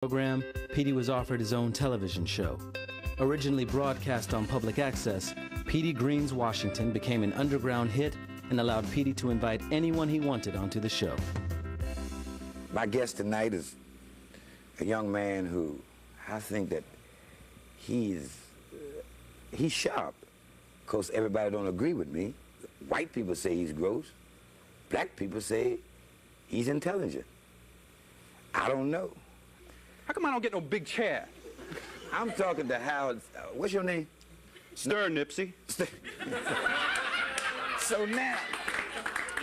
program, Petey was offered his own television show. Originally broadcast on public access, Petey Green's Washington became an underground hit and allowed Petey to invite anyone he wanted onto the show. My guest tonight is a young man who I think that he's sharp. Of course, everybody don't agree with me. White people say he's gross. Black people say he's intelligent. I don't know. How come I don't get no big chair? I'm talking to Howard. What's your name? Stir, Nipsey. So now,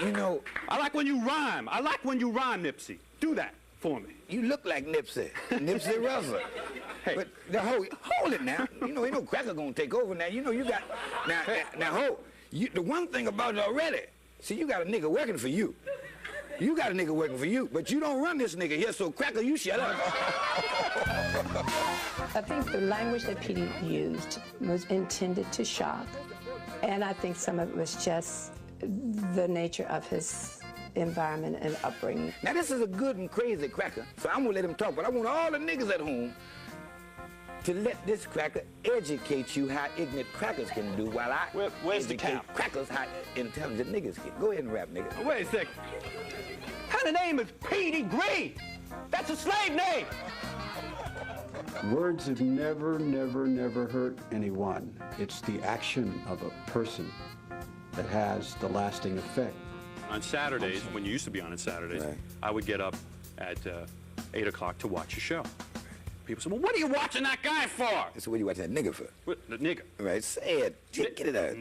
you know... I like when you rhyme. I like when you rhyme, Nipsey. Do that for me. You look like Nipsey. Nipsey Russell. Hey. But hold it now. You know, ain't no cracker gonna take over now. You know, you got... Now hold. The one thing about it already, see, you got a nigga working for you. You got a nigga working for you, but you don't run this nigga here, so cracker, you shut up. I think the language that Petey used was intended to shock, and I think some of it was just the nature of his environment and upbringing. Now, this is a good and crazy cracker, so I'm gonna let him talk, but I want all the niggas at home to let this cracker educate you how ignorant crackers can do while I where's the educate cap? Crackers how intelligent niggas can. Go ahead and rap, nigga. Wait a second. How the name is Petey Green? That's a slave name. Words have never, never, never hurt anyone. It's the action of a person that has the lasting effect. On Saturdays, when you used to be on Saturdays, right, I would get up at 8 o'clock to watch a show. People say, well, what are you watching that guy for? So what are you watching that nigga for? What, the nigga. Right, say it. Get it out.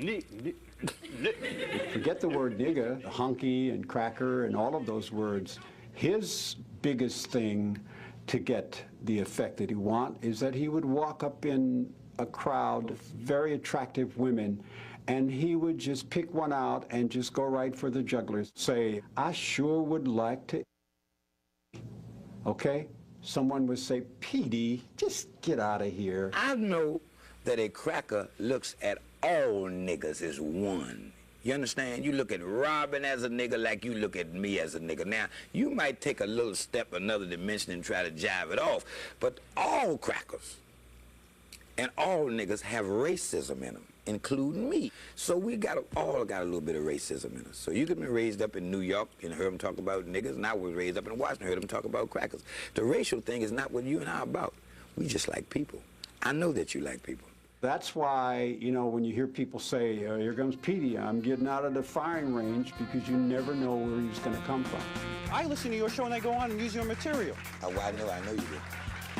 Forget the word nigga, hunky and cracker and all of those words. His biggest thing to get the effect that he want is that he would walk up in a crowd of very attractive women and he would just pick one out and just go right for the jugglers. Say, I sure would like to, okay? Someone would say, Petey, just get out of here. I know that a cracker looks at all niggas as one. You understand? You look at Robin as a nigga like you look at me as a nigga. Now, you might take a little step another dimension and try to jive it off, but all crackers and all niggas have racism in them, including me. So we all got a little bit of racism in us. So you could be raised up in New York and heard them talk about niggas, and I was raised up in Washington and heard them talk about crackers. The racial thing is not what you and I are about. We just like people. I know that you like people. That's why, you know, when you hear people say, here comes Petey, I'm getting out of the firing range, because you never know where he's going to come from. I listen to your show and I go on and use your material. Well, I know you do.